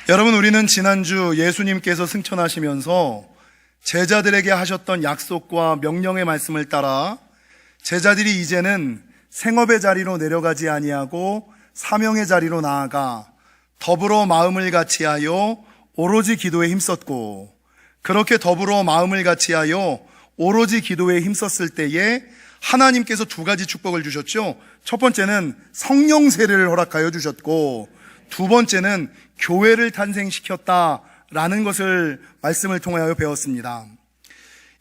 여러분, 우리는 지난주 예수님께서 승천하시면서 제자들에게 하셨던 약속과 명령의 말씀을 따라 제자들이 이제는 생업의 자리로 내려가지 아니하고 사명의 자리로 나아가 더불어 마음을 같이하여 오로지 기도에 힘썼고, 그렇게 더불어 마음을 같이하여 오로지 기도에 힘썼을 때에 하나님께서 두 가지 축복을 주셨죠. 첫 번째는 성령 세례를 허락하여 주셨고, 두 번째는 교회를 탄생시켰다라는 것을 말씀을 통하여 배웠습니다.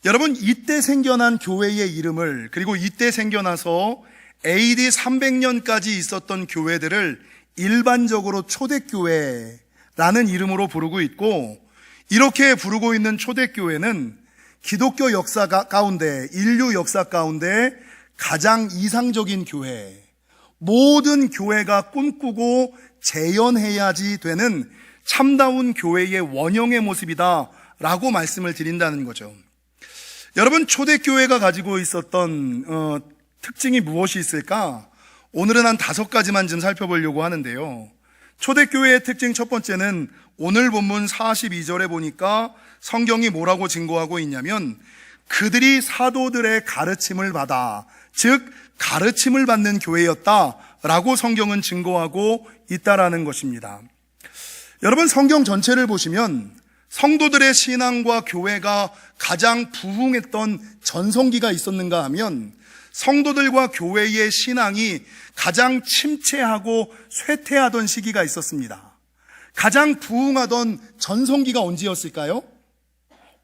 여러분, 이때 생겨난 교회의 이름을, 그리고 이때 생겨나서 AD 300년까지 있었던 교회들을 일반적으로 초대교회라는 이름으로 부르고 있고, 이렇게 부르고 있는 초대교회는 기독교 역사 가운데, 인류 역사 가운데 가장 이상적인 교회, 모든 교회가 꿈꾸고 재현해야지 되는 참다운 교회의 원형의 모습이다 라고 말씀을 드린다는 거죠. 여러분, 초대교회가 가지고 있었던 특징이 무엇이 있을까? 오늘은 한 5가지만 좀 살펴보려고 하는데요. 초대교회의 특징 첫 번째는 오늘 본문 42절에 보니까 성경이 뭐라고 증거하고 있냐면, 그들이 사도들의 가르침을 받아, 즉 가르침을 받는 교회였다라고 성경은 증거하고 있다라는 것입니다. 여러분, 성경 전체를 보시면 성도들의 신앙과 교회가 가장 부흥했던 전성기가 있었는가 하면 성도들과 교회의 신앙이 가장 침체하고 쇠퇴하던 시기가 있었습니다. 가장 부흥하던 전성기가 언제였을까요?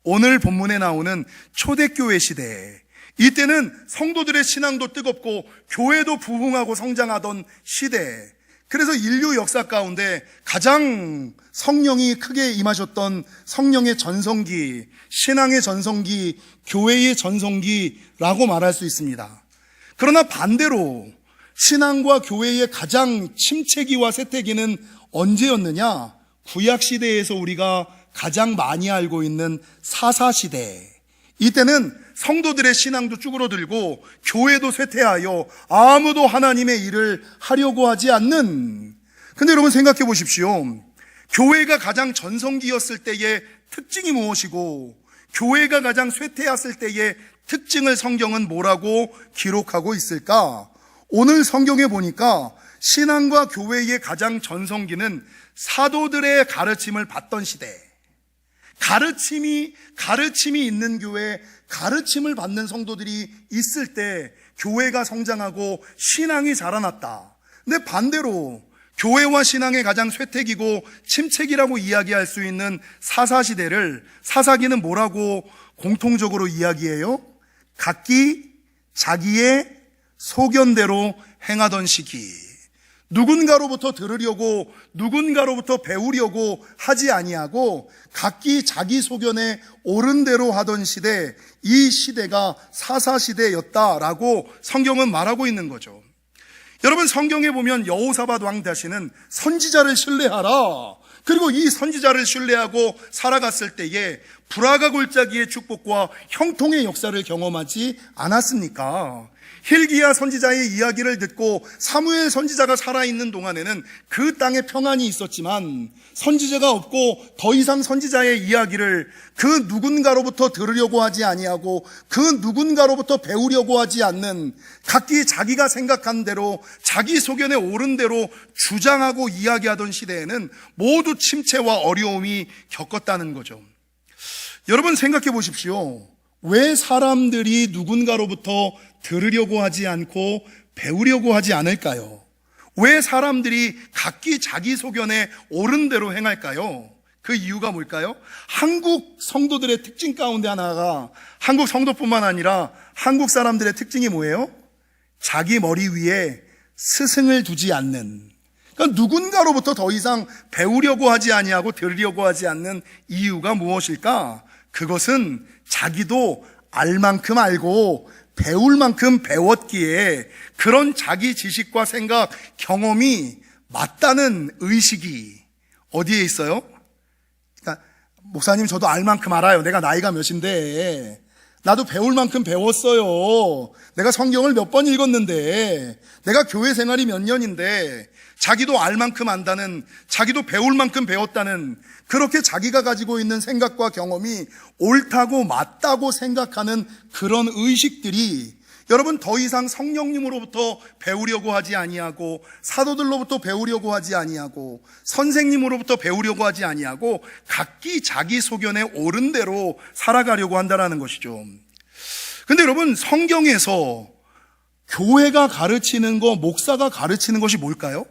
오늘 본문에 나오는 초대교회 시대, 이때는 성도들의 신앙도 뜨겁고 교회도 부흥하고 성장하던 시대, 그래서 인류 역사 가운데 가장 성령이 크게 임하셨던 성령의 전성기, 신앙의 전성기, 교회의 전성기라고 말할 수 있습니다. 그러나 반대로 신앙과 교회의 가장 침체기와 쇠퇴기는 언제였느냐? 구약시대에서 우리가 가장 많이 알고 있는 사사시대, 이때는 성도들의 신앙도 쭈그러들고 교회도 쇠퇴하여 아무도 하나님의 일을 하려고 하지 않는, 근데 여러분 생각해 보십시오. 교회가 가장 전성기였을 때의 특징이 무엇이고 교회가 가장 쇠퇴했을 때의 특징을 성경은 뭐라고 기록하고 있을까? 오늘 성경에 보니까 신앙과 교회의 가장 전성기는 사도들의 가르침을 받던 시대, 가르침이 있는 교회, 가르침을 받는 성도들이 있을 때 교회가 성장하고 신앙이 자라났다. 근데 반대로 교회와 신앙의 가장 쇠퇴기고 침체기라고 이야기할 수 있는 사사시대를, 사사기는 뭐라고 공통적으로 이야기해요? 각기 자기의 소견대로 행하던 시기, 누군가로부터 들으려고, 누군가로부터 배우려고 하지 아니하고 각기 자기 소견에 옳은 대로 하던 시대, 이 시대가 사사시대였다라고 성경은 말하고 있는 거죠. 여러분, 성경에 보면 여호사밧 왕 다시는 선지자를 신뢰하라, 그리고 이 선지자를 신뢰하고 살아갔을 때에 불화가 골짜기의 축복과 형통의 역사를 경험하지 않았습니까? hil기야 선지자의 이야기를 듣고 사무엘 선지자가 살아있는 동안에는 그 땅에 평안이 있었지만, 선지자가 없고 더 이상 선지자의 이야기를 그 누군가로부터 들으려고 하지 아니하고 그 누군가로부터 배우려고 하지 않는, 각기 자기가 생각한 대로 자기 소견에 옳은 대로 주장하고 이야기하던 시대에는 모두 침체와 어려움이 겪었다는 거죠. 여러분 생각해 보십시오. 왜 사람들이 누군가로부터 들으려고 하지 않고 배우려고 하지 않을까요? 왜 사람들이 각기 자기 소견에 옳은 대로 행할까요? 그 이유가 뭘까요? 한국 성도들의 특징 가운데 하나가, 한국 성도뿐만 아니라 한국 사람들의 특징이 뭐예요? 자기 머리 위에 스승을 두지 않는, 그러니까 누군가로부터 더 이상 배우려고 하지 아니하고 들으려고 하지 않는 이유가 무엇일까? 그것은 자기도 알 만큼 알고 배울 만큼 배웠기에 그런 자기 지식과 생각, 경험이 맞다는 의식이 어디에 있어요? 그러니까 목사님, 저도 알 만큼 알아요. 내가 나이가 몇인데, 나도 배울 만큼 배웠어요. 내가 성경을 몇 번 읽었는데, 내가 교회 생활이 몇 년인데, 자기도 알 만큼 안다는, 자기도 배울 만큼 배웠다는, 그렇게 자기가 가지고 있는 생각과 경험이 옳다고 맞다고 생각하는 그런 의식들이 여러분 더 이상 성령님으로부터 배우려고 하지 아니하고, 사도들로부터 배우려고 하지 아니하고, 선생님으로부터 배우려고 하지 아니하고 각기 자기 소견에 옳은 대로 살아가려고 한다는 것이죠. 근데 여러분, 성경에서 교회가 가르치는 거, 목사가 가르치는 것이 뭘까요?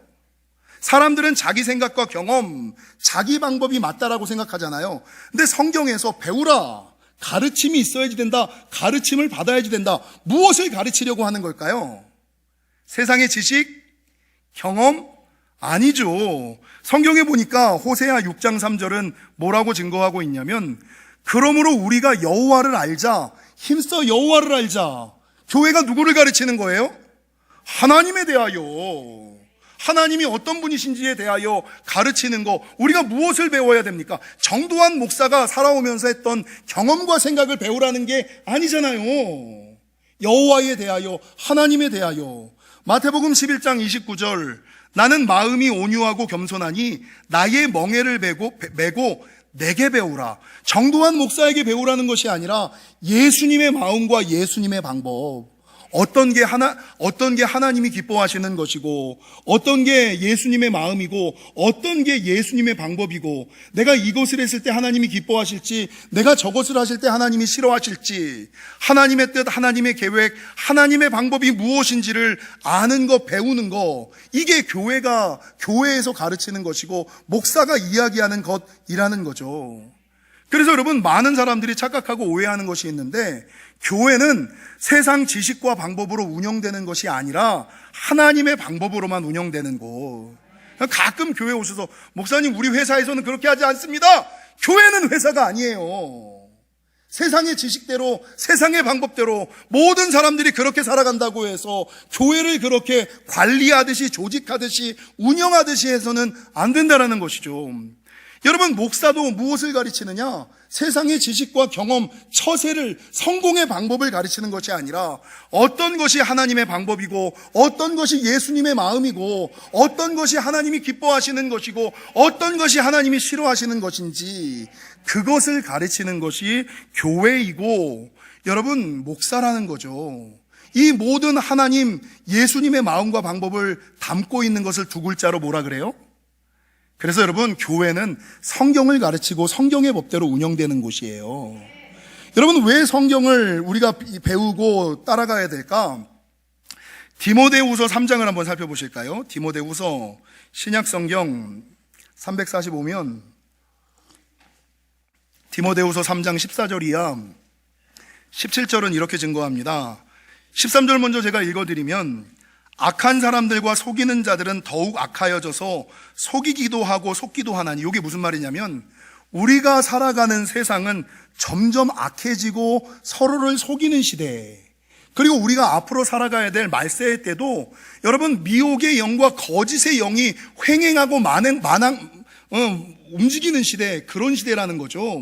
사람들은 자기 생각과 경험, 자기 방법이 맞다라고 생각하잖아요. 근데 성경에서 배우라, 가르침이 있어야지 된다, 가르침을 받아야지 된다. 무엇을 가르치려고 하는 걸까요? 세상의 지식, 경험? 아니죠. 성경에 보니까 호세아 6장 3절은 뭐라고 증거하고 있냐면, 그러므로 우리가 여호와를 알자, 힘써 여호와를 알자. 교회가 누구를 가르치는 거예요? 하나님에 대하여, 하나님이 어떤 분이신지에 대하여 가르치는 거. 우리가 무엇을 배워야 됩니까? 정도한 목사가 살아오면서 했던 경험과 생각을 배우라는 게 아니잖아요. 여호와에 대하여, 하나님에 대하여. 마태복음 11장 29절, 나는 마음이 온유하고 겸손하니 나의 멍에를 메고 내게 배우라. 정도한 목사에게 배우라는 것이 아니라 예수님의 마음과 예수님의 방법, 어떤 게 하나님이 기뻐하시는 것이고, 어떤 게 예수님의 마음이고, 어떤 게 예수님의 방법이고, 내가 이것을 했을 때 하나님이 기뻐하실지, 내가 저것을 하실 때 하나님이 싫어하실지, 하나님의 뜻, 하나님의 계획, 하나님의 방법이 무엇인지를 아는 것, 배우는 것, 이게 교회에서 가르치는 것이고 목사가 이야기하는 것이라는 거죠. 그래서 여러분, 많은 사람들이 착각하고 오해하는 것이 있는데, 교회는 세상 지식과 방법으로 운영되는 것이 아니라 하나님의 방법으로만 운영되는 곳. 가끔 교회 오셔서, 목사님 우리 회사에서는 그렇게 하지 않습니다. 교회는 회사가 아니에요. 세상의 지식대로, 세상의 방법대로 모든 사람들이 그렇게 살아간다고 해서 교회를 그렇게 관리하듯이, 조직하듯이, 운영하듯이 해서는 안 된다는 것이죠. 여러분, 목사도 무엇을 가르치느냐? 세상의 지식과 경험, 처세를, 성공의 방법을 가르치는 것이 아니라 어떤 것이 하나님의 방법이고, 어떤 것이 예수님의 마음이고, 어떤 것이 하나님이 기뻐하시는 것이고, 어떤 것이 하나님이 싫어하시는 것인지, 그것을 가르치는 것이 교회이고, 여러분, 목사라는 거죠. 이 모든 하나님, 예수님의 마음과 방법을 담고 있는 것을 두 글자로 뭐라 그래요? 그래서 여러분, 교회는 성경을 가르치고 성경의 법대로 운영되는 곳이에요. 여러분, 왜 성경을 우리가 배우고 따라가야 될까? 디모데후서 3장을 한번 살펴보실까요? 디모데후서 신약성경 345면 디모데후서 3장 14절이야 17절은 이렇게 증거합니다. 13절 먼저 제가 읽어드리면, 악한 사람들과 속이는 자들은 더욱 악하여져서 속이기도 하고 속기도 하나니. 이게 무슨 말이냐면, 우리가 살아가는 세상은 점점 악해지고 서로를 속이는 시대, 그리고 우리가 앞으로 살아가야 될 말세의 때도 여러분, 미혹의 영과 거짓의 영이 횡행하고 움직이는 시대, 그런 시대라는 거죠.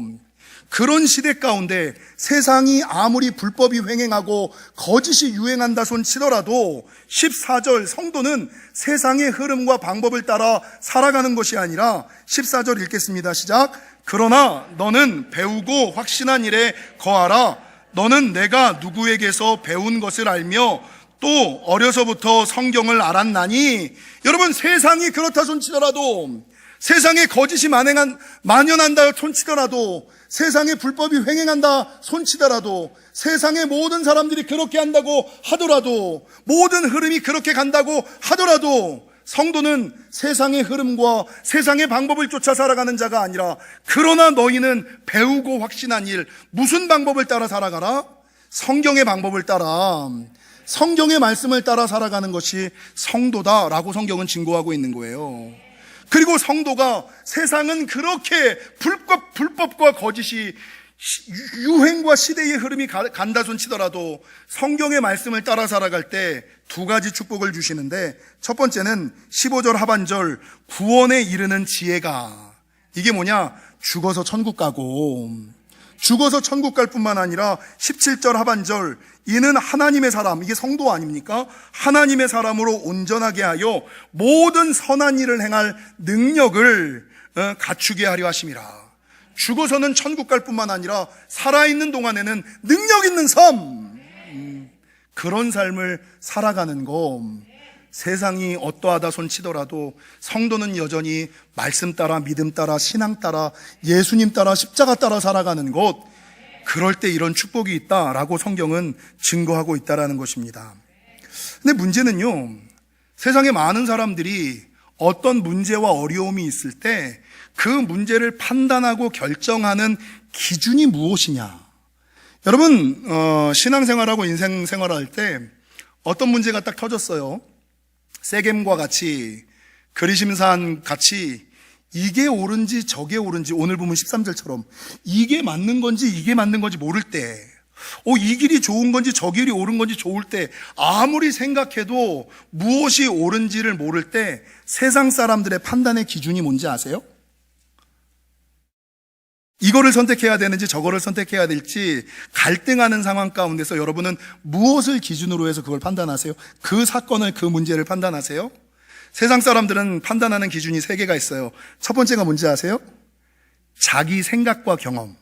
그런 시대 가운데 세상이 아무리 불법이 횡행하고 거짓이 유행한다 손 치더라도 14절, 성도는 세상의 흐름과 방법을 따라 살아가는 것이 아니라 14절 읽겠습니다. 시작. 그러나 너는 배우고 확신한 일에 거하라. 너는 내가 누구에게서 배운 것을 알며 또 어려서부터 성경을 알았나니. 여러분, 세상이 그렇다 손치더라도, 세상에 거짓이 만연한다 손치더라도, 세상에 불법이 횡행한다 손치더라도, 세상의 모든 사람들이 그렇게 한다고 하더라도, 모든 흐름이 그렇게 간다고 하더라도, 성도는 세상의 흐름과 세상의 방법을 쫓아 살아가는 자가 아니라, 그러나 너희는 배우고 확신한 일, 무슨 방법을 따라 살아가라? 성경의 방법을 따라, 성경의 말씀을 따라 살아가는 것이 성도다라고 성경은 증거하고 있는 거예요. 그리고 성도가 세상은 그렇게 불법과 거짓이 유행과 시대의 흐름이 간다 손치더라도 성경의 말씀을 따라 살아갈 때 두 가지 축복을 주시는데, 첫 번째는 15절 하반절, 구원에 이르는 지혜가. 이게 뭐냐? 죽어서 천국 가고, 죽어서 천국 갈 뿐만 아니라 17절 하반절, 이는 하나님의 사람, 이게 성도 아닙니까? 하나님의 사람으로 온전하게 하여 모든 선한 일을 행할 능력을 갖추게 하려 하심이라. 죽어서는 천국 갈 뿐만 아니라 살아있는 동안에는 능력 있는 삶, 그런 삶을 살아가는 것. 세상이 어떠하다 손치더라도 성도는 여전히 말씀 따라, 믿음 따라, 신앙 따라, 예수님 따라, 십자가 따라 살아가는 것, 그럴 때 이런 축복이 있다라고 성경은 증거하고 있다라는 것입니다. 근데 문제는요, 세상에 많은 사람들이 어떤 문제와 어려움이 있을 때 그 문제를 판단하고 결정하는 기준이 무엇이냐. 여러분, 신앙생활하고 인생생활할 때 어떤 문제가 딱 터졌어요. 세겜과 같이, 그리심산 같이 이게 옳은지 저게 옳은지, 오늘 보면 13절처럼 이게 맞는 건지 이게 맞는 건지 모를 때, 이 길이 좋은 건지 저 길이 옳은 건지 좋을 때, 아무리 생각해도 무엇이 옳은지를 모를 때 세상 사람들의 판단의 기준이 뭔지 아세요? 이거를 선택해야 되는지 저거를 선택해야 될지 갈등하는 상황 가운데서 여러분은 무엇을 기준으로 해서 그걸 판단하세요? 그 사건을, 그 문제를 판단하세요? 세상 사람들은 판단하는 기준이 3개가 있어요. 첫 번째가 뭔지 아세요? 자기 생각과 경험.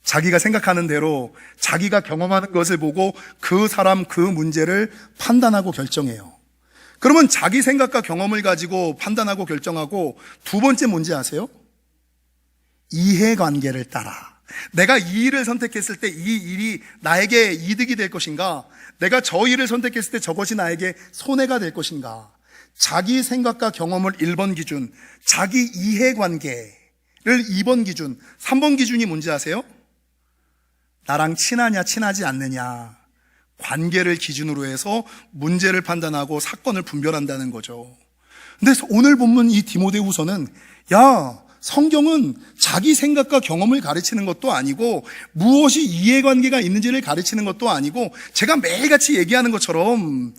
자기가 생각하는 대로 자기가 경험하는 것을 보고 그 사람, 그 문제를 판단하고 결정해요. 그러면 자기 생각과 경험을 가지고 판단하고 결정하고, 두 번째 뭔지 아세요? 이해관계를 따라. 내가 이 일을 선택했을 때 이 일이 나에게 이득이 될 것인가? 내가 저 일을 선택했을 때 저것이 나에게 손해가 될 것인가? 자기 생각과 경험을 1번 기준, 자기 이해관계를 2번 기준, 3번 기준이 뭔지 아세요? 나랑 친하냐 친하지 않느냐, 관계를 기준으로 해서 문제를 판단하고 사건을 분별한다는 거죠. 근데 오늘 본문 이 디모데후서는, 성경은 자기 생각과 경험을 가르치는 것도 아니고 무엇이 이해관계가 있는지를 가르치는 것도 아니고, 제가 매일같이 얘기하는 것처럼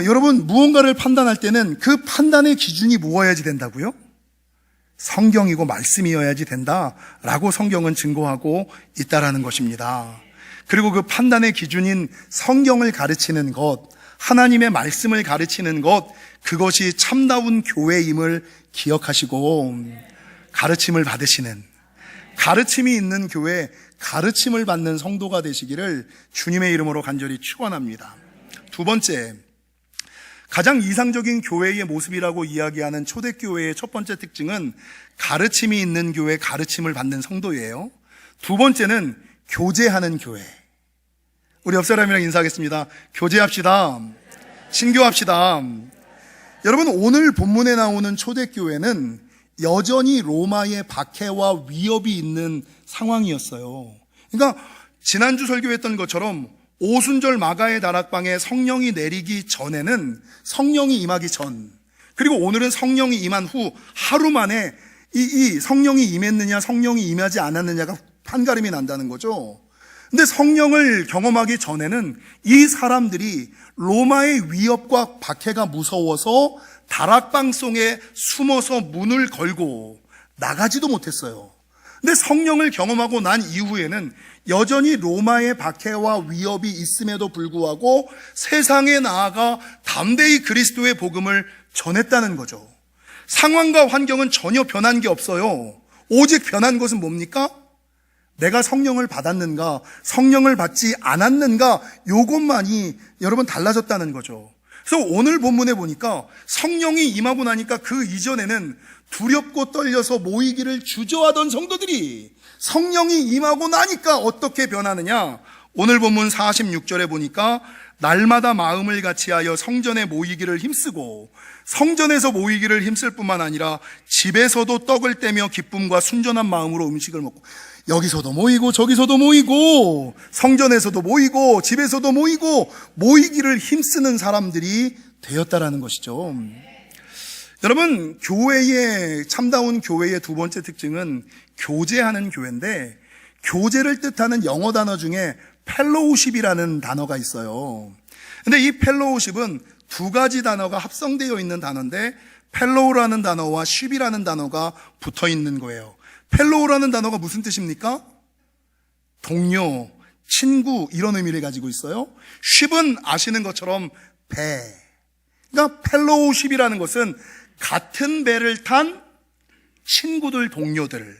여러분, 무언가를 판단할 때는 그 판단의 기준이 무엇이어야지 된다고요? 성경이고 말씀이어야지 된다라고 성경은 증거하고 있다라는 것입니다. 그리고 그 판단의 기준인 성경을 가르치는 것, 하나님의 말씀을 가르치는 것, 그것이 참다운 교회임을 기억하시고 가르침을 받으시는, 가르침이 있는 교회, 가르침을 받는 성도가 되시기를 주님의 이름으로 간절히 축원합니다. 두 번째, 가장 이상적인 교회의 모습이라고 이야기하는 초대교회의 첫 번째 특징은 가르침이 있는 교회, 가르침을 받는 성도예요. 두 번째는 교제하는 교회. 우리 옆 사람이랑 인사하겠습니다. 교제합시다. 신교합시다. 여러분, 오늘 본문에 나오는 초대교회는 여전히 로마의 박해와 위협이 있는 상황이었어요. 그러니까 지난주 설교했던 것처럼 오순절 마가의 다락방에 성령이 내리기 전에는, 성령이 임하기 전, 그리고 오늘은 성령이 임한 후 하루 만에 이 성령이 임했느냐 성령이 임하지 않았느냐가 판가름이 난다는 거죠. 근데 성령을 경험하기 전에는 이 사람들이 로마의 위협과 박해가 무서워서 다락방 속에 숨어서 문을 걸고 나가지도 못했어요. 근데 성령을 경험하고 난 이후에는 여전히 로마의 박해와 위협이 있음에도 불구하고 세상에 나아가 담대히 그리스도의 복음을 전했다는 거죠. 상황과 환경은 전혀 변한 게 없어요. 오직 변한 것은 뭡니까? 내가 성령을 받았는가, 성령을 받지 않았는가, 요것만이 여러분 달라졌다는 거죠. 그래서 오늘 본문에 보니까 성령이 임하고 나니까 그 이전에는 두렵고 떨려서 모이기를 주저하던 성도들이 성령이 임하고 나니까 어떻게 변하느냐? 오늘 본문 46절에 보니까 날마다 마음을 같이하여 성전에 모이기를 힘쓰고, 성전에서 모이기를 힘쓸 뿐만 아니라 집에서도 떡을 떼며 기쁨과 순전한 마음으로 음식을 먹고, 여기서도 모이고 저기서도 모이고 성전에서도 모이고 집에서도 모이고 모이기를 힘쓰는 사람들이 되었다라는 것이죠. 여러분, 교회의, 참다운 교회의 두 번째 특징은 교제하는 교회인데, 교제를 뜻하는 영어 단어 중에 펠로우십이라는 단어가 있어요. 근데 이 펠로우십은 두 가지 단어가 합성되어 있는 단어인데, 펠로우라는 단어와 쉽이라는 단어가 붙어 있는 거예요. 펠로우라는 단어가 무슨 뜻입니까? 동료, 친구 이런 의미를 가지고 있어요. 쉽은 아시는 것처럼 배. 그러니까 펠로우십이라는 것은 같은 배를 탄 친구들, 동료들.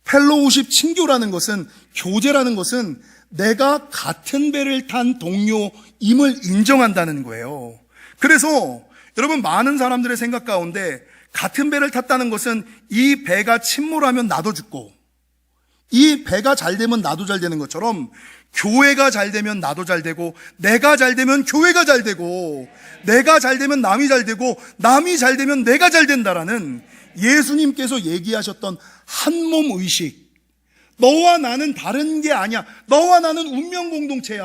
펠로우십, 친교라는 것은, 교제라는 것은 내가 같은 배를 탄 동료임을 인정한다는 거예요. 그래서 여러분, 많은 사람들의 생각 가운데 같은 배를 탔다는 것은 이 배가 침몰하면 나도 죽고, 이 배가 잘 되면 나도 잘 되는 것처럼 교회가 잘 되면 나도 잘 되고, 내가 잘 되면 교회가 잘 되고, 내가 잘 되면 남이 잘 되고, 남이 잘 되면 내가 잘 된다라는 예수님께서 얘기하셨던 한몸 의식. 너와 나는 다른 게 아니야. 너와 나는 운명 공동체야.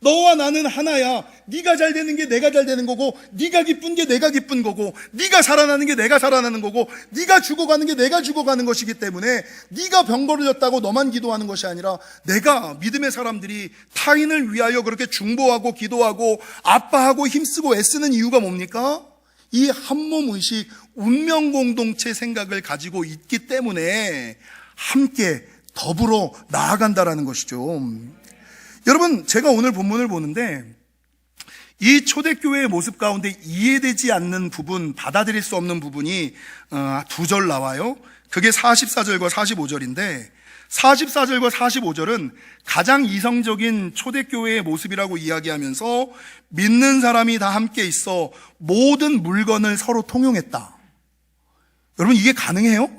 너와 나는 하나야. 네가 잘 되는 게 내가 잘 되는 거고, 네가 기쁜 게 내가 기쁜 거고, 네가 살아나는 게 내가 살아나는 거고, 네가 죽어가는 게 내가 죽어가는 것이기 때문에 네가 병 걸렸다고 너만 기도하는 것이 아니라, 내가 믿음의 사람들이 타인을 위하여 그렇게 중보하고 기도하고 아파하고 힘쓰고 애쓰는 이유가 뭡니까? 이 한몸 의식, 운명 공동체 생각을 가지고 있기 때문에 함께 더불어 나아간다라는 것이죠. 여러분, 제가 오늘 본문을 보는데 이 초대교회의 모습 가운데 이해되지 않는 부분, 받아들일 수 없는 부분이 두 절 나와요. 그게 44절과 45절인데 44절과 45절은 가장 이성적인 초대교회의 모습이라고 이야기하면서 믿는 사람이 다 함께 있어 모든 물건을 서로 통용했다. 여러분, 이게 가능해요?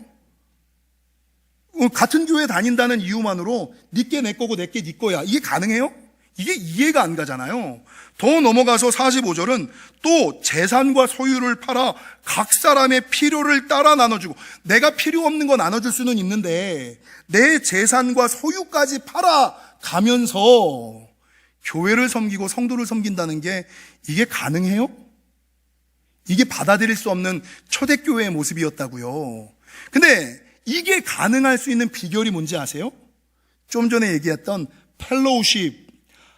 같은 교회 다닌다는 이유만으로 니께 내 거고 내께 니 거야. 이게 가능해요? 이게 이해가 안 가잖아요. 더 넘어가서 45절은 또 재산과 소유를 팔아 각 사람의 필요를 따라 나눠주고, 내가 필요 없는 거 나눠줄 수는 있는데 내 재산과 소유까지 팔아 가면서 교회를 섬기고 성도를 섬긴다는 게 이게 가능해요? 이게 받아들일 수 없는 초대교회의 모습이었다고요. 근데 이게 가능할 수 있는 비결이 뭔지 아세요? 좀 전에 얘기했던 펠로우십,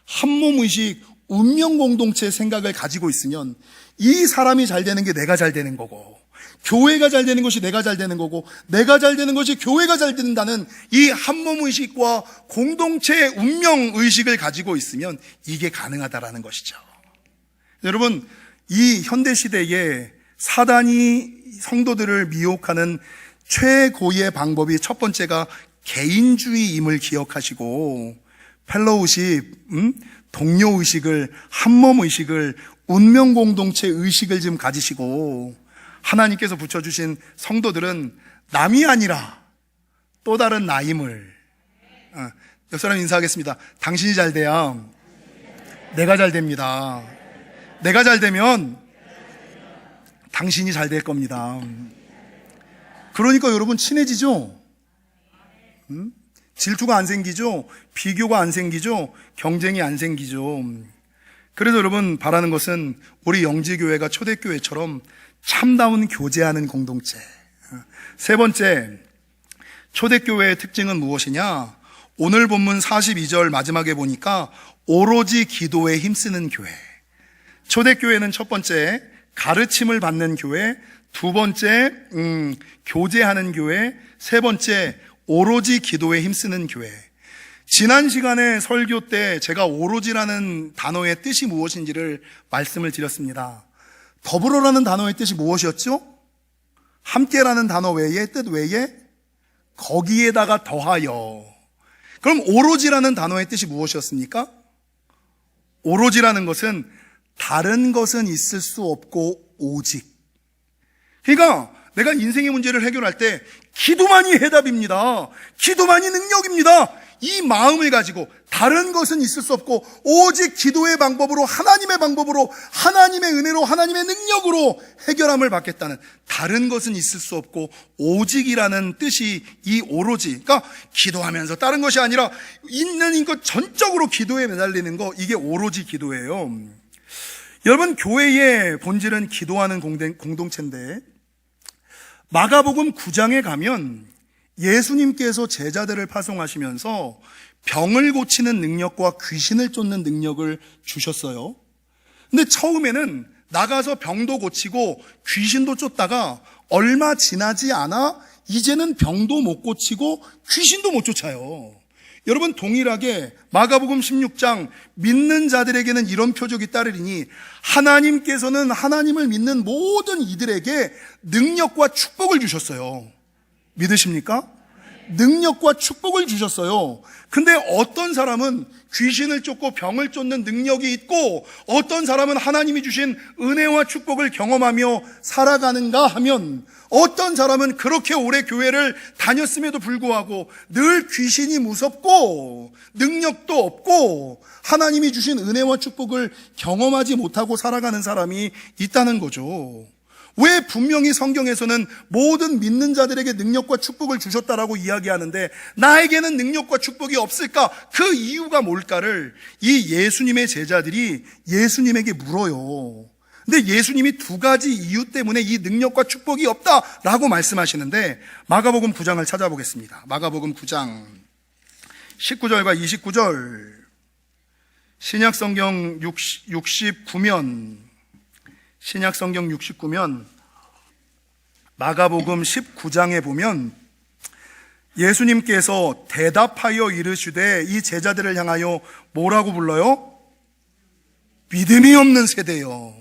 한몸의식, 운명공동체 생각을 가지고 있으면 이 사람이 잘 되는 게 내가 잘 되는 거고, 교회가 잘 되는 것이 내가 잘 되는 거고, 내가 잘 되는 것이 교회가 잘 된다는 이 한몸의식과 공동체의 운명의식을 가지고 있으면 이게 가능하다라는 것이죠. 여러분, 이 현대시대에 사단이 성도들을 미혹하는 최고의 방법이 첫 번째가 개인주의임을 기억하시고, 펠로우십, 동료의식을, 한몸의식을, 운명공동체 의식을 좀 가지시고, 하나님께서 붙여주신 성도들은 남이 아니라 또 다른 나임을. 옆 사람 인사하겠습니다. 당신이 잘 돼야 내가 잘 됩니다. 내가 잘 되면 당신이 잘 될 겁니다. 그러니까 여러분 친해지죠? 질투가 안 생기죠? 비교가 안 생기죠? 경쟁이 안 생기죠? 그래서 여러분 바라는 것은 우리 영지교회가 초대교회처럼 참다운 교제하는 공동체. 세 번째, 초대교회의 특징은 무엇이냐? 오늘 본문 42절 마지막에 보니까 오로지 기도에 힘쓰는 교회. 초대교회는 첫 번째, 가르침을 받는 교회. 두 번째, 교제하는 교회. 세 번째, 오로지 기도에 힘쓰는 교회. 지난 시간에 설교 때 제가 오로지라는 단어의 뜻이 무엇인지를 말씀을 드렸습니다. 더불어라는 단어의 뜻이 무엇이었죠? 함께라는 단어 외에, 뜻 외에 거기에다가 더하여. 그럼 오로지라는 단어의 뜻이 무엇이었습니까? 오로지라는 것은 다른 것은 있을 수 없고 오직. 그러니까 내가 인생의 문제를 해결할 때 기도만이 해답입니다. 기도만이 능력입니다. 이 마음을 가지고 다른 것은 있을 수 없고 오직 기도의 방법으로, 하나님의 방법으로, 하나님의 은혜로, 하나님의 능력으로 해결함을 받겠다는, 다른 것은 있을 수 없고 오직이라는 뜻이 이 오로지. 그러니까 기도하면서 다른 것이 아니라 있는 것 전적으로 기도에 매달리는 거, 이게 오로지 기도예요. 여러분, 교회의 본질은 기도하는 공동체인데 마가복음 9장에 가면 예수님께서 제자들을 파송하시면서 병을 고치는 능력과 귀신을 쫓는 능력을 주셨어요. 근데 처음에는 나가서 병도 고치고 귀신도 쫓다가 얼마 지나지 않아 이제는 병도 못 고치고 귀신도 못 쫓아요. 여러분, 동일하게 마가복음 16장 믿는 자들에게는 이런 표적이 따르리니 하나님께서는 하나님을 믿는 모든 이들에게 능력과 축복을 주셨어요. 믿으십니까? 능력과 축복을 주셨어요. 근데 어떤 사람은 귀신을 쫓고 병을 쫓는 능력이 있고 어떤 사람은 하나님이 주신 은혜와 축복을 경험하며 살아가는가 하면 어떤 사람은 그렇게 오래 교회를 다녔음에도 불구하고 늘 귀신이 무섭고 능력도 없고 하나님이 주신 은혜와 축복을 경험하지 못하고 살아가는 사람이 있다는 거죠. 왜 분명히 성경에서는 모든 믿는 자들에게 능력과 축복을 주셨다라고 이야기하는데 나에게는 능력과 축복이 없을까? 그 이유가 뭘까를 이 예수님의 제자들이 예수님에게 물어요. 근데 예수님이 두 가지 이유 때문에 이 능력과 축복이 없다라고 말씀하시는데 마가복음 9장을 찾아보겠습니다. 마가복음 9장 19절과 29절 신약성경 69면 신약성경 69면 마가복음 19장에 보면 예수님께서 대답하여 이르시되 이 제자들을 향하여 뭐라고 불러요? 믿음이 없는 세대요.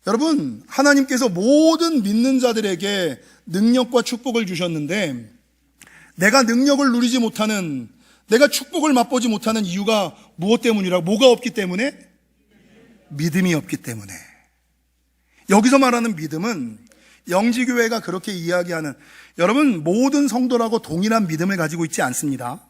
여러분, 하나님께서 모든 믿는 자들에게 능력과 축복을 주셨는데 내가 능력을 누리지 못하는, 내가 축복을 맛보지 못하는 이유가 무엇 때문이라고? 뭐가 없기 때문에? 믿음이 없기 때문에. 여기서 말하는 믿음은 영지교회가 그렇게 이야기하는, 여러분, 모든 성도라고 동일한 믿음을 가지고 있지 않습니다.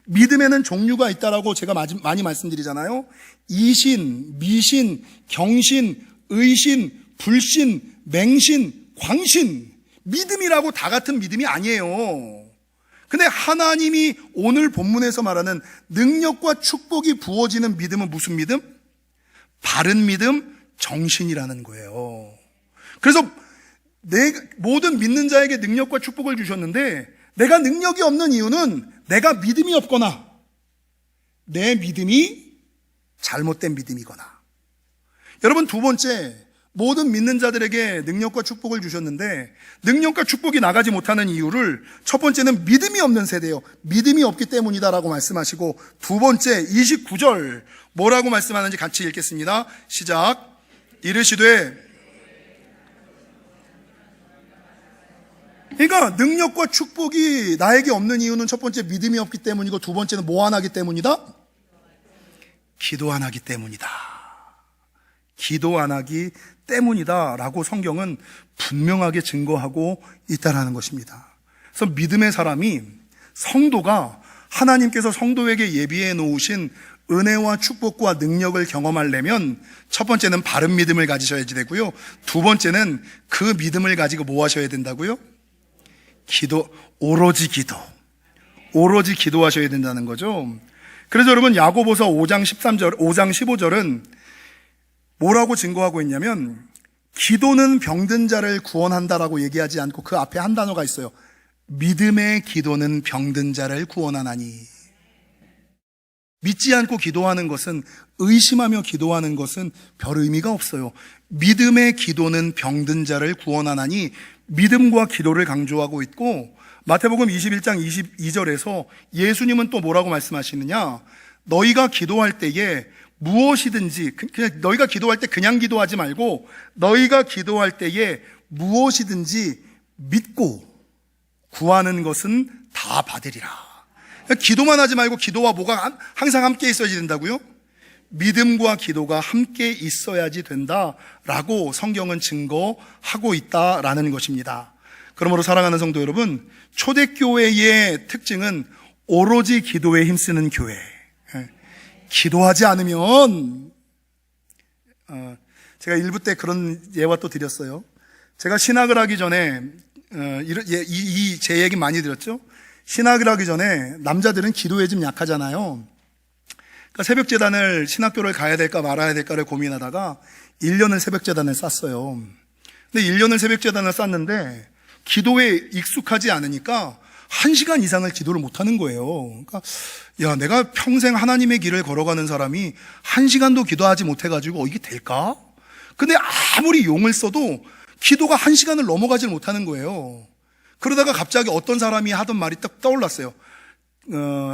믿음에는 종류가 있다라고 제가 많이 말씀드리잖아요. 이신, 미신, 경신, 의신, 불신, 맹신, 광신. 믿음이라고 다 같은 믿음이 아니에요. 근데 하나님이 오늘 본문에서 말하는 능력과 축복이 부어지는 믿음은 무슨 믿음? 바른 믿음, 정신이라는 거예요. 그래서 모든 믿는 자에게 능력과 축복을 주셨는데 내가 능력이 없는 이유는 내가 믿음이 없거나 내 믿음이 잘못된 믿음이거나. 여러분, 두 번째, 모든 믿는 자들에게 능력과 축복을 주셨는데 능력과 축복이 나가지 못하는 이유를 첫 번째는 믿음이 없는 세대예요. 믿음이 없기 때문이다라고 말씀하시고 두 번째 29절 뭐라고 말씀하는지 같이 읽겠습니다. 시작. 이르시되, 그러니까 능력과 축복이 나에게 없는 이유는 첫 번째 믿음이 없기 때문이고 두 번째는 뭐 안 하기 때문이다? 기도 안 하기 때문이다. 기도 안 하기 때문이다 라고 성경은 분명하게 증거하고 있다는 것입니다. 그래서 믿음의 사람이, 성도가 하나님께서 성도에게 예비해 놓으신 은혜와 축복과 능력을 경험하려면 첫 번째는 바른 믿음을 가지셔야 되고요. 두 번째는 그 믿음을 가지고 뭐 하셔야 된다고요? 오로지 기도하셔야 된다는 거죠. 그래서 여러분, 야고보서 5장 15절은 뭐라고 증거하고 있냐면 기도는 병든 자를 구원한다라고 얘기하지 않고 그 앞에 한 단어가 있어요. 믿음의 기도는 병든 자를 구원하나니. 믿지 않고 기도하는 것은, 의심하며 기도하는 것은 별 의미가 없어요. 믿음의 기도는 병든 자를 구원하나니 믿음과 기도를 강조하고 있고 마태복음 21장 22절에서 예수님은 또 뭐라고 말씀하시느냐? 너희가 기도할 때에 무엇이든지, 그냥 너희가 기도할 때 그냥 기도하지 말고 너희가 기도할 때에 무엇이든지 믿고 구하는 것은 다 받으리라. 기도만 하지 말고 기도와 뭐가 항상 함께 있어야지 된다고요? 믿음과 기도가 함께 있어야지 된다라고 성경은 증거하고 있다라는 것입니다. 그러므로 사랑하는 성도 여러분, 초대교회의 특징은 오로지 기도에 힘쓰는 교회. 기도하지 않으면, 제가 일부 때 그런 예화 또 드렸어요. 제가 신학을 하기 전에 제 얘기 많이 들었죠. 신학을 하기 전에 남자들은 기도에 좀 약하잖아요. 그러니까 새벽재단을, 신학교를 가야 될까 말아야 될까를 고민하다가 1년을 새벽재단을 쌌어요. 근데 1년을 새벽재단을 쌌는데 기도에 익숙하지 않으니까 1시간 이상을 기도를 못하는 거예요. 그러니까 야, 내가 평생 하나님의 길을 걸어가는 사람이 1시간도 기도하지 못해가지고 이게 될까? 근데 아무리 용을 써도 기도가 1시간을 넘어가질 못하는 거예요. 그러다가 갑자기 어떤 사람이 하던 말이 딱 떠올랐어요.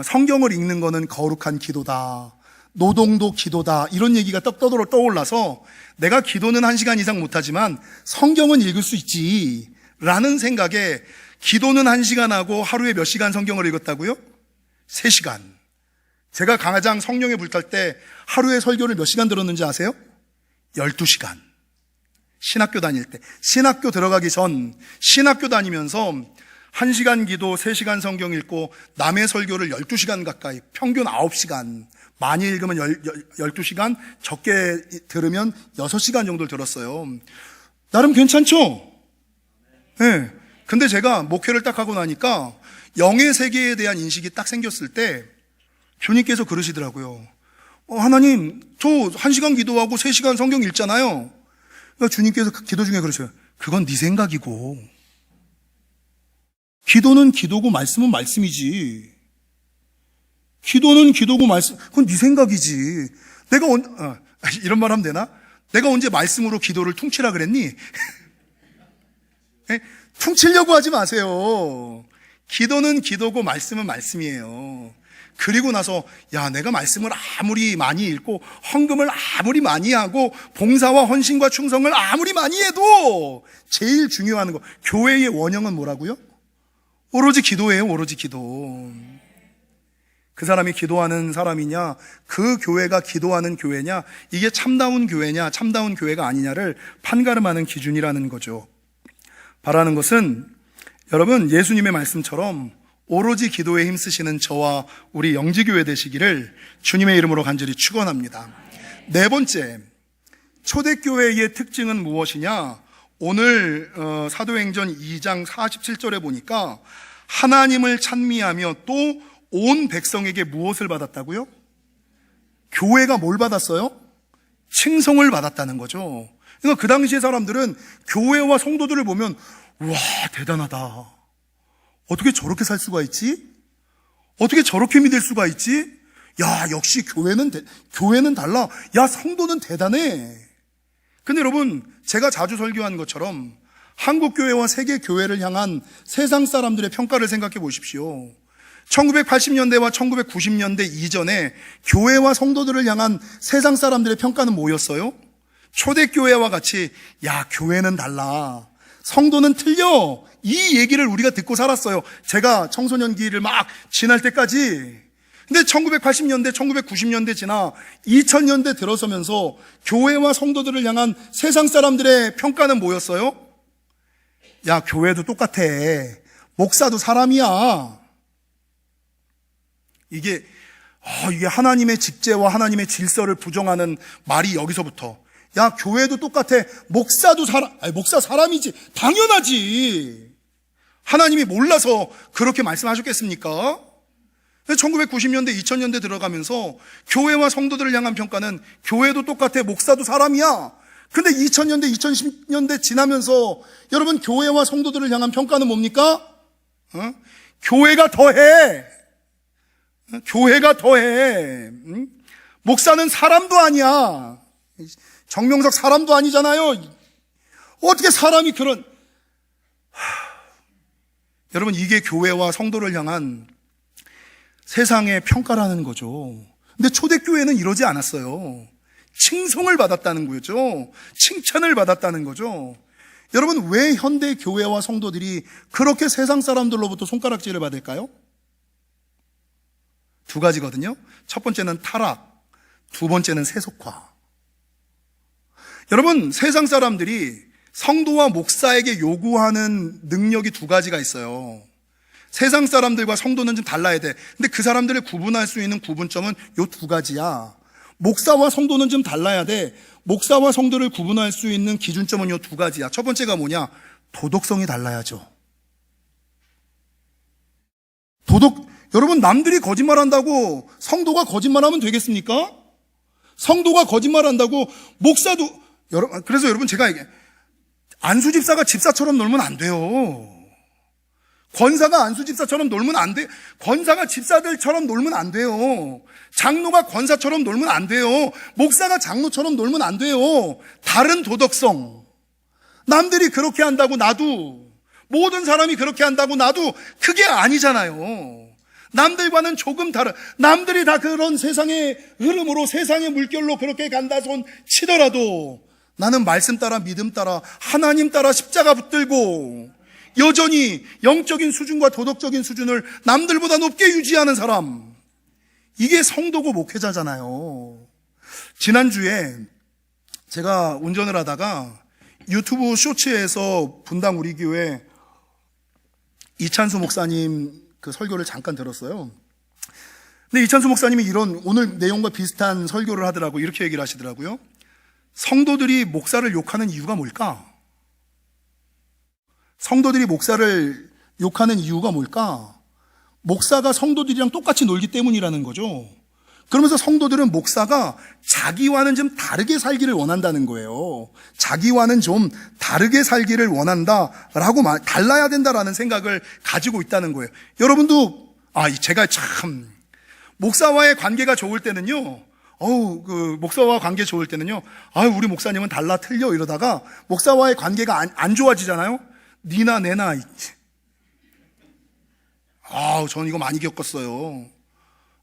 성경을 읽는 거는 거룩한 기도다. 노동도 기도다. 이런 얘기가 딱 떠올라서 내가 기도는 1시간 이상 못하지만 성경은 읽을 수 있지 라는 생각에 기도는 1시간 하고 하루에 몇 시간 성경을 읽었다고요? 3시간. 제가 가장 성령에 불탈 때 하루에 설교를 몇 시간 들었는지 아세요? 12시간. 신학교 다닐 때. 신학교 들어가기 전 신학교 다니면서 1시간 기도, 3시간 성경 읽고 남의 설교를 12시간 가까이, 평균 9시간, 많이 읽으면 12시간, 적게 들으면 6시간 정도를 들었어요. 나름 괜찮죠? 네. 근데 제가 목회를 딱 하고 나니까 영의 세계에 대한 인식이 딱 생겼을 때 주님께서 그러시더라고요. 하나님, 저 1시간 기도하고 3시간 성경 읽잖아요. 그러니까 주님께서 기도 중에 그러셔요. 그건 네 생각이고, 기도는 기도고 말씀은 말씀이지. 기도는 기도고 말씀, 그건 네 생각이지. 내가 이런 말 하면 되나? 내가 언제 말씀으로 기도를 퉁치라 그랬니? 네? 퉁치려고 하지 마세요. 기도는 기도고 말씀은 말씀이에요. 그리고 나서 내가 말씀을 아무리 많이 읽고 헌금을 아무리 많이 하고 봉사와 헌신과 충성을 아무리 많이 해도 제일 중요한 거, 교회의 원형은 뭐라고요? 오로지 기도예요. 오로지 기도. 그 사람이 기도하는 사람이냐, 그 교회가 기도하는 교회냐, 이게 참다운 교회냐, 참다운 교회가 아니냐를 판가름하는 기준이라는 거죠. 바라는 것은 여러분, 예수님의 말씀처럼 오로지 기도에 힘쓰시는 저와 우리 영지교회 되시기를 주님의 이름으로 간절히 축원합니다. 네 번째, 초대교회의 특징은 무엇이냐? 오늘 사도행전 2장 47절에 보니까 하나님을 찬미하며 또 온 백성에게 무엇을 받았다고요? 교회가 뭘 받았어요? 칭송을 받았다는 거죠. 그러니까 그 당시의 사람들은 교회와 성도들을 보면 와, 대단하다. 어떻게 저렇게 살 수가 있지? 어떻게 저렇게 믿을 수가 있지? 야, 역시 교회는 달라. 야, 성도는 대단해. 근데 여러분, 제가 자주 설교한 것처럼 한국교회와 세계교회를 향한 세상 사람들의 평가를 생각해 보십시오. 1980년대와 1990년대 이전에 교회와 성도들을 향한 세상 사람들의 평가는 뭐였어요? 초대교회와 같이 교회는 달라, 성도는 틀려, 이 얘기를 우리가 듣고 살았어요. 제가 청소년기를 막 지날 때까지. 근데 1980년대, 1990년대 지나 2000년대 들어서면서 교회와 성도들을 향한 세상 사람들의 평가는 뭐였어요? 교회도 똑같아. 목사도 사람이야. 이게 하나님의 직제와 하나님의 질서를 부정하는 말이 여기서부터. 교회도 똑같아. 목사도 목사 사람이지. 당연하지. 하나님이 몰라서 그렇게 말씀하셨겠습니까? 1990년대, 2000년대 들어가면서 교회와 성도들을 향한 평가는 교회도 똑같아. 목사도 사람이야. 근데 2000년대, 2010년대 지나면서 여러분, 교회와 성도들을 향한 평가는 뭡니까? 교회가 더해. 교회가 더해. 목사는 사람도 아니야. 정명석 사람도 아니잖아요. 어떻게 사람이 그런. 여러분, 이게 교회와 성도를 향한 세상의 평가라는 거죠. 근데 초대교회는 이러지 않았어요. 칭송을 받았다는 거죠. 칭찬을 받았다는 거죠. 여러분, 왜 현대 교회와 성도들이 그렇게 세상 사람들로부터 손가락질을 받을까요? 두 가지거든요. 첫 번째는 타락, 두 번째는 세속화. 여러분, 세상 사람들이 성도와 목사에게 요구하는 능력이 두 가지가 있어요. 세상 사람들과 성도는 좀 달라야 돼. 근데 그 사람들을 구분할 수 있는 구분점은 요 두 가지야. 목사와 성도는 좀 달라야 돼. 목사와 성도를 구분할 수 있는 기준점은 요 두 가지야. 첫 번째가 뭐냐? 도덕성이 달라야죠. 여러분, 남들이 거짓말한다고 성도가 거짓말하면 되겠습니까? 성도가 거짓말한다고 목사도, 그래서 여러분, 제가 안수 집사가 집사처럼 놀면 안 돼요. 권사가 안수 집사처럼 놀면 안 돼. 권사가 집사들처럼 놀면 안 돼요. 장로가 권사처럼 놀면 안 돼요. 목사가 장로처럼 놀면 안 돼요. 다른 도덕성. 남들이 그렇게 한다고 나도, 모든 사람이 그렇게 한다고 나도 그게 아니잖아요. 남들과는 조금 다른, 남들이 다 그런 세상의 흐름으로, 세상의 물결로 그렇게 간다 손 치더라도 나는 말씀 따라, 믿음 따라, 하나님 따라 십자가 붙들고 여전히 영적인 수준과 도덕적인 수준을 남들보다 높게 유지하는 사람, 이게 성도고 목회자잖아요. 지난주에 제가 운전을 하다가 유튜브 쇼츠에서 분당 우리 교회 이찬수 목사님 그 설교를 잠깐 들었어요. 근데 이찬수 목사님이 이런 오늘 내용과 비슷한 설교를 하더라고요. 이렇게 얘기를 하시더라고요. 성도들이 목사를 욕하는 이유가 뭘까? 성도들이 목사를 욕하는 이유가 뭘까? 목사가 성도들이랑 똑같이 놀기 때문이라는 거죠. 그러면서 성도들은 목사가 자기와는 좀 다르게 살기를 원한다는 거예요. 자기와는 좀 다르게 살기를 원한다라고 달라야 된다라는 생각을 가지고 있다는 거예요. 여러분도 제가 참 목사와의 관계가 좋을 때는요. 목사와 관계 좋을 때는요. 우리 목사님은 달라 틀려 이러다가 목사와의 관계가 안 좋아지잖아요. 니나 내나. 저는 이거 많이 겪었어요.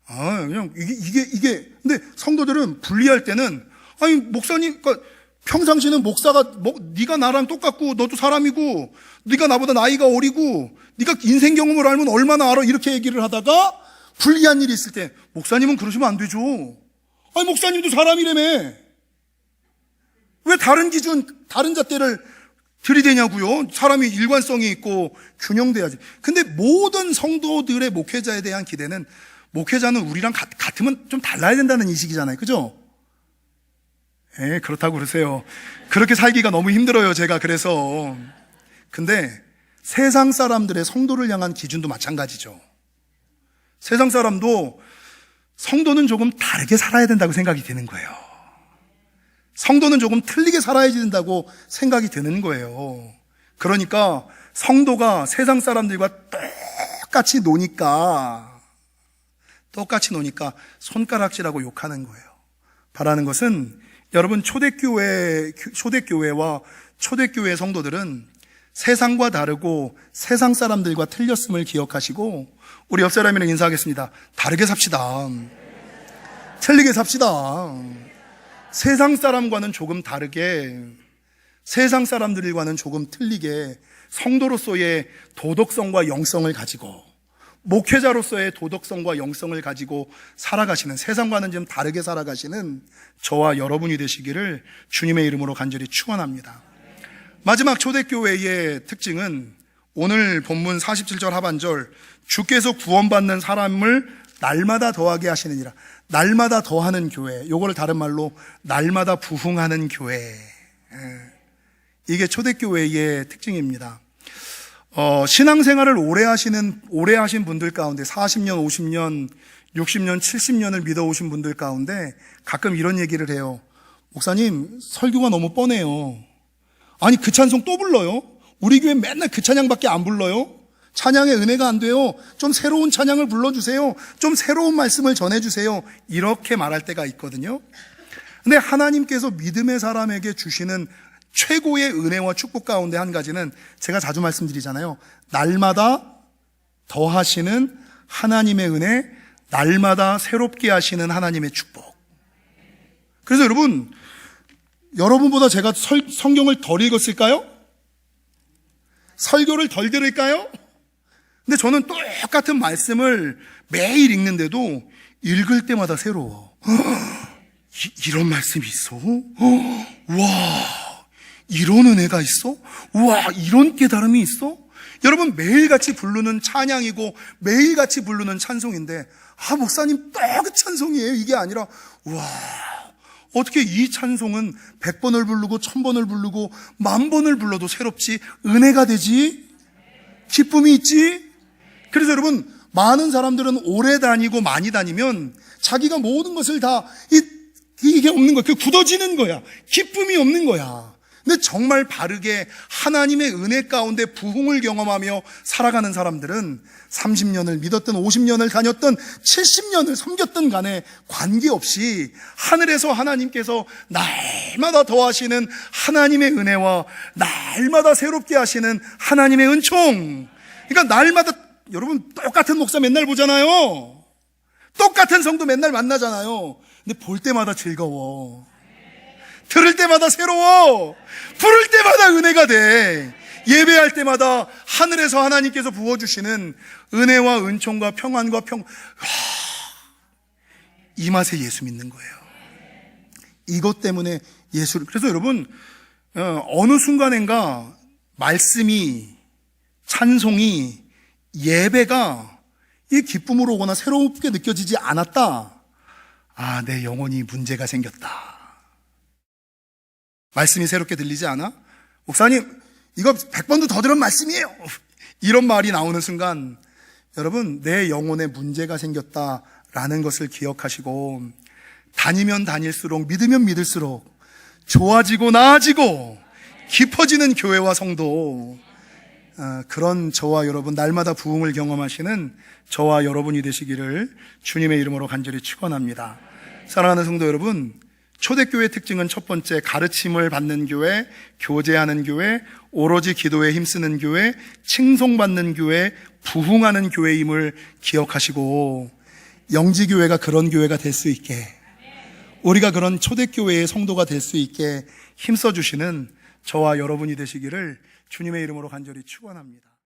그냥 이게 근데 성도들은 분리할 때는 목사님, 그러니까 평상시는 목사가 네가 나랑 똑같고 너도 사람이고 네가 나보다 나이가 어리고 네가 인생 경험을 알면 얼마나 알아, 이렇게 얘기를 하다가 불리한 일이 있을 때 목사님은 그러시면 안 되죠. 목사님도 사람이라며. 왜 다른 기준, 다른 잣대를 들이대냐고요. 사람이 일관성이 있고 균형돼야지. 근데 모든 성도들의 목회자에 대한 기대는, 목회자는 우리랑 같으면 좀 달라야 된다는 인식이잖아요. 그죠? 그렇다고 그러세요. 그렇게 살기가 너무 힘들어요, 제가. 그래서. 근데 세상 사람들의 성도를 향한 기준도 마찬가지죠. 세상 사람도 성도는 조금 다르게 살아야 된다고 생각이 드는 거예요. 성도는 조금 틀리게 살아야 된다고 생각이 드는 거예요. 그러니까 성도가 세상 사람들과 똑같이 노니까 손가락질하고 욕하는 거예요. 바라는 것은 여러분, 초대교회와 초대교회 성도들은 세상과 다르고 세상 사람들과 틀렸음을 기억하시고, 우리 옆 사람이랑 인사하겠습니다. 다르게 삽시다. 틀리게 삽시다. 세상 사람과는 조금 다르게, 세상 사람들과는 조금 틀리게 성도로서의 도덕성과 영성을 가지고, 목회자로서의 도덕성과 영성을 가지고 살아가시는, 세상과는 좀 다르게 살아가시는 저와 여러분이 되시기를 주님의 이름으로 간절히 축원합니다. 마지막 초대교회의 특징은 오늘 본문 47절 하반절, 주께서 구원받는 사람을 날마다 더하게 하시느니라. 날마다 더하는 교회, 요거를 다른 말로 날마다 부흥하는 교회, 이게 초대교회의 특징입니다. 신앙생활을 오래 하신 분들 가운데 40년, 50년, 60년, 70년을 믿어오신 분들 가운데 가끔 이런 얘기를 해요. 목사님, 설교가 너무 뻔해요. 아니, 그 찬송 또 불러요? 우리 교회 맨날 그 찬양밖에 안 불러요? 찬양의 은혜가 안 돼요? 좀 새로운 찬양을 불러주세요. 좀 새로운 말씀을 전해주세요. 이렇게 말할 때가 있거든요. 근데 하나님께서 믿음의 사람에게 주시는 최고의 은혜와 축복 가운데 한 가지는 제가 자주 말씀드리잖아요. 날마다 더하시는 하나님의 은혜, 날마다 새롭게 하시는 하나님의 축복. 그래서 여러분보다 제가 성경을 덜 읽었을까요? 설교를 덜 들을까요? 근데 저는 똑같은 말씀을 매일 읽는데도 읽을 때마다 새로워. 이런 말씀이 있어? 와, 이런 은혜가 있어? 와, 이런 깨달음이 있어? 여러분, 매일같이 부르는 찬양이고 매일같이 부르는 찬송인데, 목사님 또 그 찬송이에요? 이게 아니라, 와, 어떻게 이 찬송은 100번을 부르고 1000번을 부르고 10,000번을 불러도 새롭지, 은혜가 되지, 기쁨이 있지. 그래서 여러분, 많은 사람들은 오래 다니고 많이 다니면 자기가 모든 것을 다 이게 없는 거야. 그 굳어지는 거야. 기쁨이 없는 거야. 근데 정말 바르게 하나님의 은혜 가운데 부흥을 경험하며 살아가는 사람들은 30년을 믿었든 50년을 다녔든 70년을 섬겼든 간에 관계없이 하늘에서 하나님께서 날마다 더하시는 하나님의 은혜와 날마다 새롭게 하시는 하나님의 은총, 그러니까 날마다 여러분 똑같은 목사 맨날 보잖아요. 똑같은 성도 맨날 만나잖아요. 근데 볼 때마다 즐거워. 들을 때마다 새로워. 부를 때마다 은혜가 돼. 예배할 때마다 하늘에서 하나님께서 부어주시는 은혜와 은총과 평안과 이 맛에 예수 믿는 거예요. 이것 때문에 예수를, 그래서 여러분 어느 순간인가 말씀이, 찬송이, 예배가 이 기쁨으로 오거나 새롭게 느껴지지 않았다. 아, 내 영혼이 문제가 생겼다. 말씀이 새롭게 들리지 않아? 목사님, 이거 100번도 더 들은 말씀이에요. 이런 말이 나오는 순간 여러분, 내 영혼에 문제가 생겼다라는 것을 기억하시고, 다니면 다닐수록, 믿으면 믿을수록 좋아지고 나아지고 깊어지는 교회와 성도, 그런 저와 여러분, 날마다 부흥을 경험하시는 저와 여러분이 되시기를 주님의 이름으로 간절히 축원합니다. 사랑하는 성도 여러분, 초대교회의 특징은 첫 번째, 가르침을 받는 교회, 교제하는 교회, 오로지 기도에 힘쓰는 교회, 칭송받는 교회, 부흥하는 교회임을 기억하시고, 영지교회가 그런 교회가 될 수 있게, 우리가 그런 초대교회의 성도가 될 수 있게 힘써주시는 저와 여러분이 되시기를 주님의 이름으로 간절히 축원합니다.